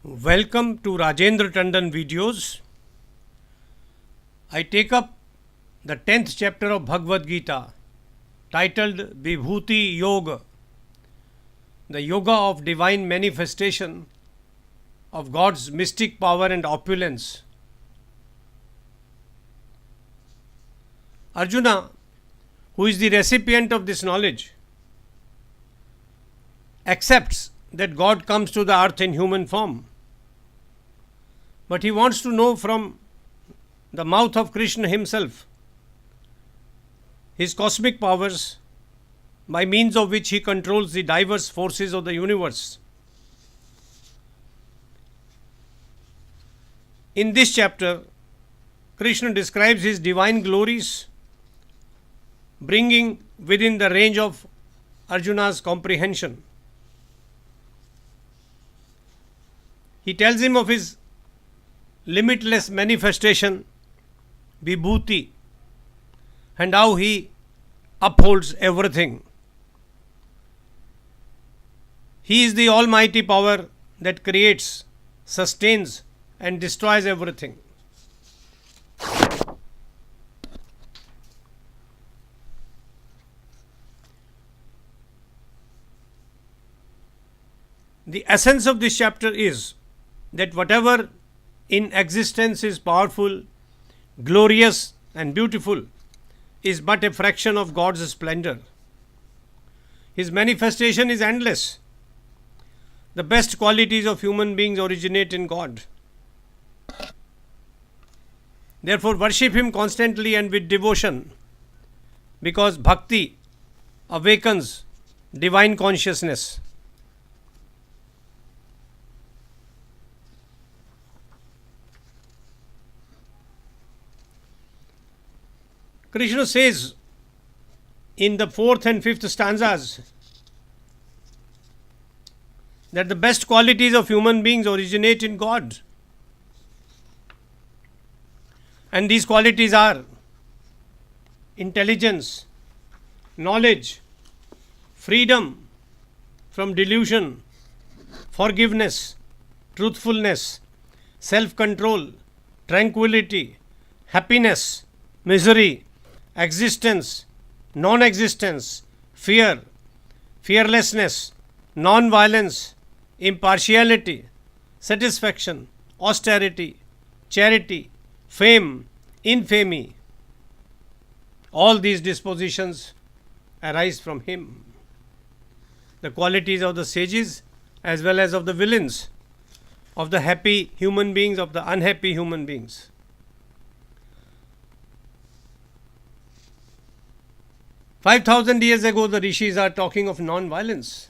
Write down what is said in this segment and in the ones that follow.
Welcome to Rajendra Tandon videos. I take up the 10th chapter of Bhagvad Gita titled Vibhuti Yoga, the yoga of divine manifestation of God's mystic power and opulence. Arjuna, who is the recipient of this knowledge, accepts that God comes to the earth in human form. But he wants to know from the mouth of Krishna himself his cosmic powers by means of which he controls the diverse forces of the universe. In this chapter, Krishna describes his divine glories, bringing within the range of Arjuna's comprehension. He tells him of his limitless manifestation, Vibhuti, and how he upholds everything. He is the almighty power that creates, sustains, and destroys everything. The essence of this chapter is that whatever in existence is powerful, glorious, and beautiful is but a fraction of God's splendor. His manifestation is endless. The best qualities of human beings originate in God. Therefore, worship Him constantly and with devotion, because bhakti awakens divine consciousness. Krishna says in the 4th and 5th stanzas that the best qualities of human beings originate in God. And these qualities are intelligence, knowledge, freedom from delusion, forgiveness, truthfulness, self-control, tranquility, happiness, misery, existence, non-existence, fear, fearlessness, non-violence, impartiality, satisfaction, austerity, charity, fame, infamy. All these dispositions arise from him. The qualities of the sages as well as of the villains, of the happy human beings, of the unhappy human beings. "5,000 years ago, the rishis are talking of non-violence.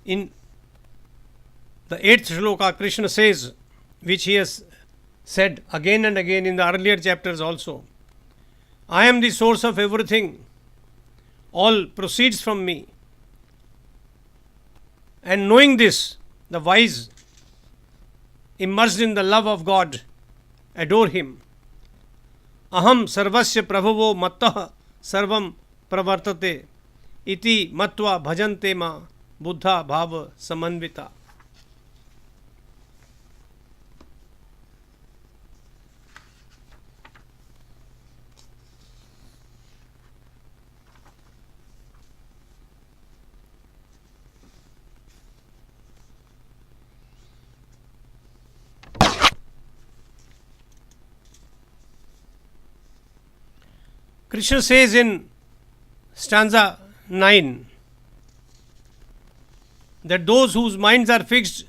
In the 8th shloka, Krishna says, which he has said again and again in the earlier chapters also, I am the source of everything. All proceeds from me. And knowing this, the wise, immersed in the love of God, adore Him. Aham sarvasya prabhavo mattah sarvam pravartate iti matva bhajante ma buddha bhava samanvita. Krishna says in stanza 9 that those whose minds are fixed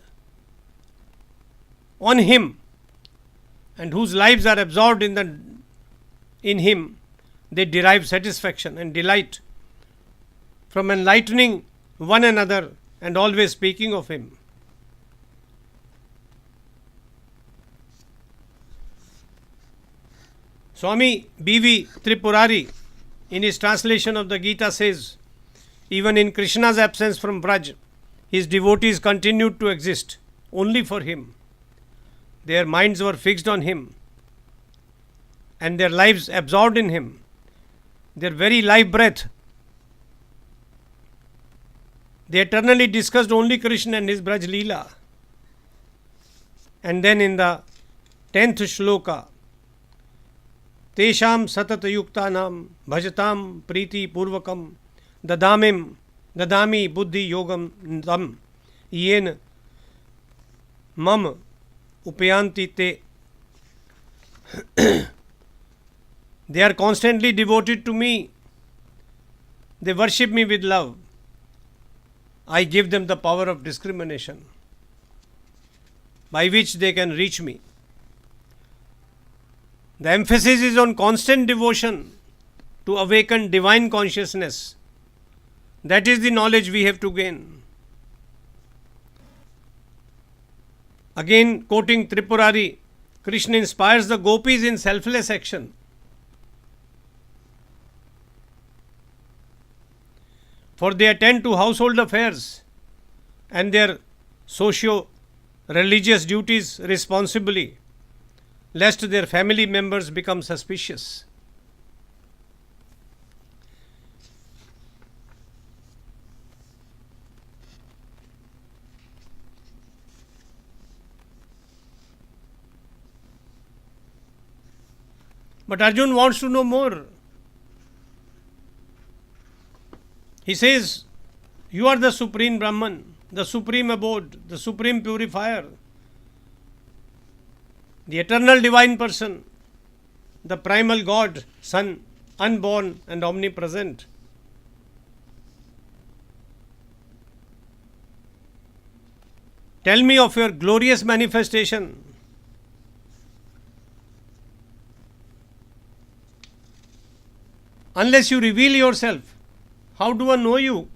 on Him and whose lives are absorbed in Him, they derive satisfaction and delight from enlightening one another and always speaking of Him. Swami B.V. Tripurari, in his translation of the Gita, says, even in Krishna's absence from Braj, his devotees continued to exist only for him. Their minds were fixed on him. and their lives absorbed in Him, their very life breath. They eternally discussed only Krishna and His Braj Leela. And then in the 10th shloka, Tesham satata yuktanam bhajatam priti purvakam dadami buddhi yogam tam yen mam upayanti te. They are constantly devoted to me. They worship me with love. I give them the power of discrimination by which they can reach me. The emphasis is on constant devotion to awaken divine consciousness. That is the knowledge we have to gain. Again, quoting Tripurari, Krishna inspires the gopis in selfless action. For they attend to household affairs and their socio-religious duties responsibly, lest their family members become suspicious. But Arjun wants to know more. He says, you are the supreme Brahman, the supreme abode, the supreme purifier, the eternal divine person, the primal God, Son, unborn and omnipresent. Tell me of your glorious manifestation. Unless you reveal yourself, how do I know you?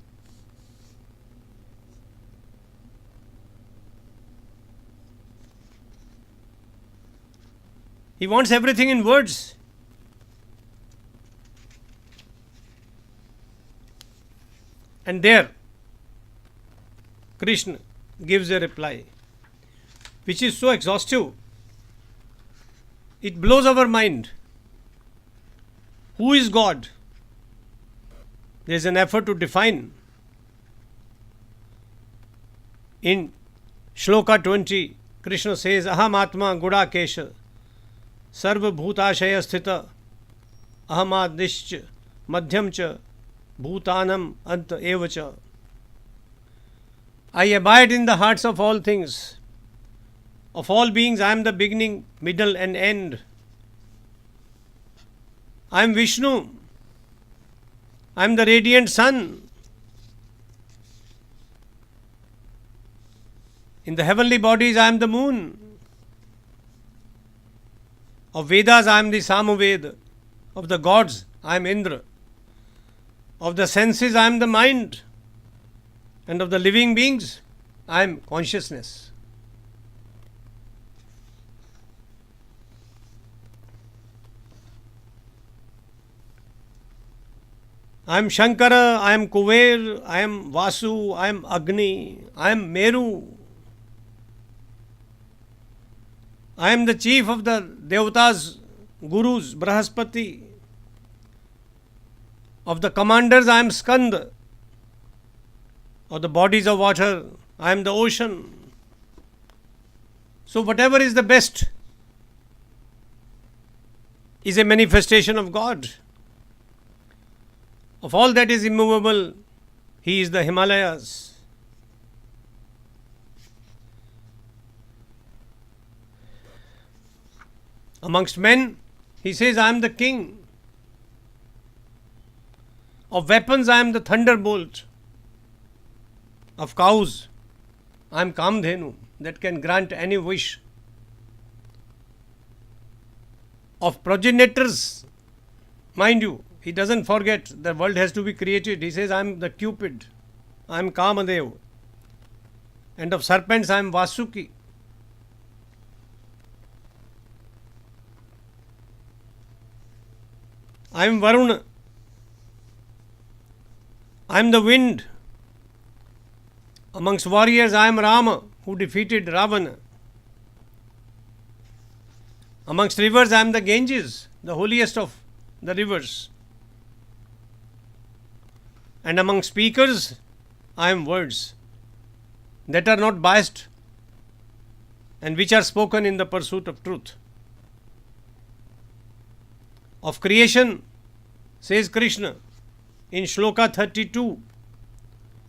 He wants everything in words. And there, Krishna gives a reply, which is so exhaustive. It blows our mind. Who is God? There is an effort to define. In Shloka 20, Krishna says, Aham Atma Gudakesha Sarva Bhutashaya Sthita Ahamadishcha Madhyamcha Bhutanam Anta Evacha. I abide in the hearts of all things. Of all beings, I am the beginning, middle and end. I am Vishnu. I am the radiant sun. In the heavenly bodies, I am the moon. Of Vedas, I am the Samaveda. Of the gods, I am Indra. Of the senses, I am the mind. And of the living beings, I am consciousness. I am Shankara, I am Kuver, I am Vasu, I am Agni, I am Meru. I am the chief of the Devatas, Gurus, Brahaspati. Of the commanders, I am Skanda. Of the bodies of water, I am the ocean. So whatever is the best is a manifestation of God. Of all that is immovable, He is the Himalayas. Amongst men, He says, I am the king. Of weapons, I am the thunderbolt. Of cows, I am Kamdhenu, that can grant any wish. Of progenitors, mind you, He doesn't forget the world has to be created. He says, I am the Cupid, I am Kamadev. And of serpents, I am Vasuki. I am Varuna. I am the wind. Amongst warriors, I am Rama, who defeated Ravana. Amongst rivers, I am the Ganges, the holiest of the rivers. And among speakers, I am words that are not biased and which are spoken in the pursuit of truth. Of creation, says Krishna in Shloka 32,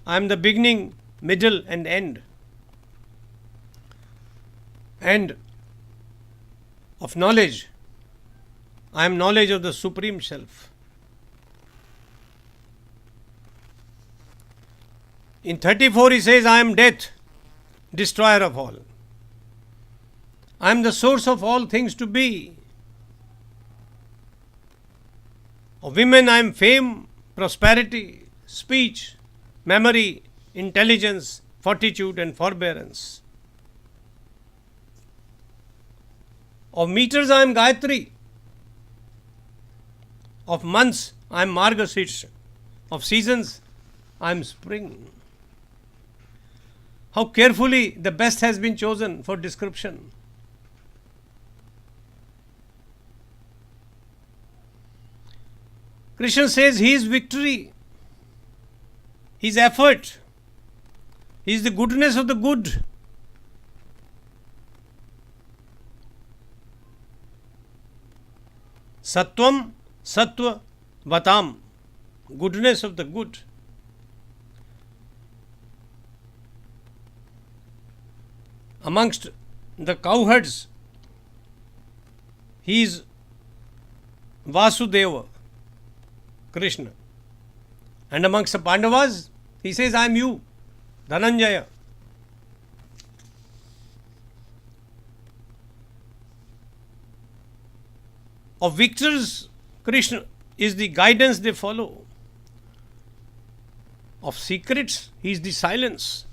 I am the beginning, middle and end. And of knowledge, I am knowledge of the Supreme Self. In 34 he says, I am death, destroyer of all. I am the source of all things to be. Of women I am fame, prosperity, speech, memory, intelligence, fortitude and forbearance. Of meters I am Gayatri. Of months I am Margashirsha. Of seasons I am spring. How carefully the best has been chosen for description. Krishna says he is victory, his effort, he is the goodness of the good. Sattvam, sattva, vatam, goodness of the good. Amongst the cowherds, he is Vasudeva, Krishna. And amongst the Pandavas, he says, I am you, Dhananjaya. Of victors, Krishna is the guidance they follow. Of secrets, he is the silence.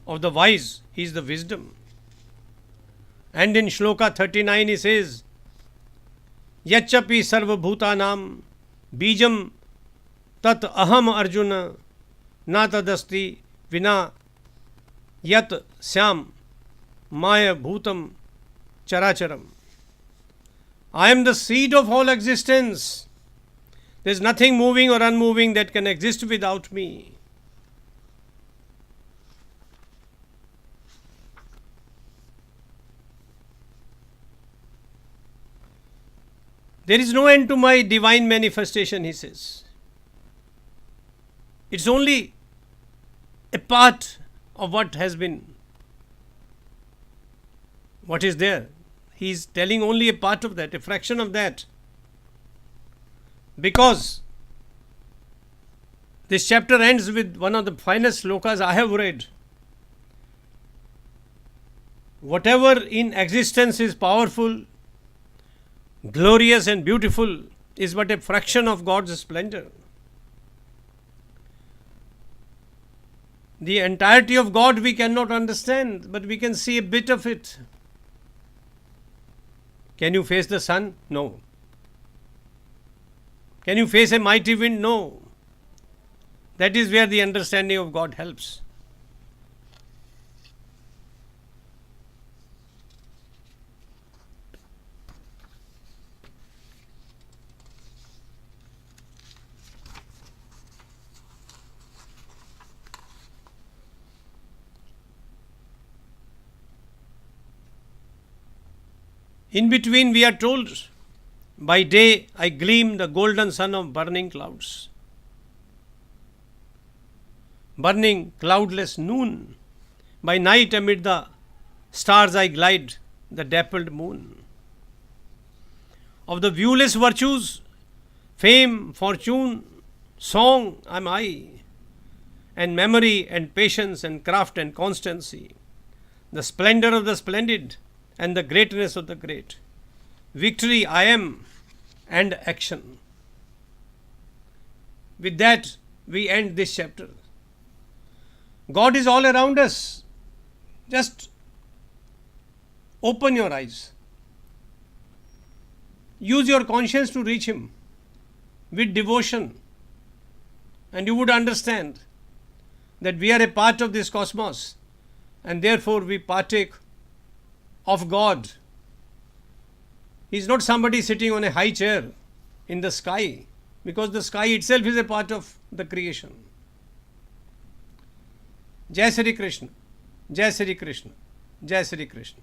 Of the wise, he is the wisdom. And in Shloka 39 he says, Yachapi sarva bhutanam bijam tat aham arjuna na tadasti vina yat syam maya bhutam characharam. I am the seed of all existence. There is nothing moving or unmoving that can exist without me. There is no end to my divine manifestation, he says. It's only a part of what has been, what is there. He is telling only a part of that, a fraction of that. Because this chapter ends with one of the finest slokas I have read. Whatever in existence is powerful, glorious and beautiful is but a fraction of God's splendor. The entirety of God we cannot understand, but we can see a bit of it. Can you face the sun? No. Can you face a mighty wind? No. That is where the understanding of God helps. In between we are told, by day I gleam the golden sun of burning clouds. Burning cloudless noon. By night amid the stars I glide, the dappled moon. Of the viewless virtues, fame, fortune, song am I, and memory and patience and craft and constancy. The splendour of the splendid and the greatness of the great. Victory I am and action. With that we end this chapter. God is all around us. Just open your eyes. Use your conscience to reach Him with devotion, and you would understand that we are a part of this cosmos, and therefore we partake of God He is not somebody sitting on a high chair in the sky, because the sky itself is a part of the creation. Jai Sri Krishna, Jai Sri Krishna, Jai Sri Krishna.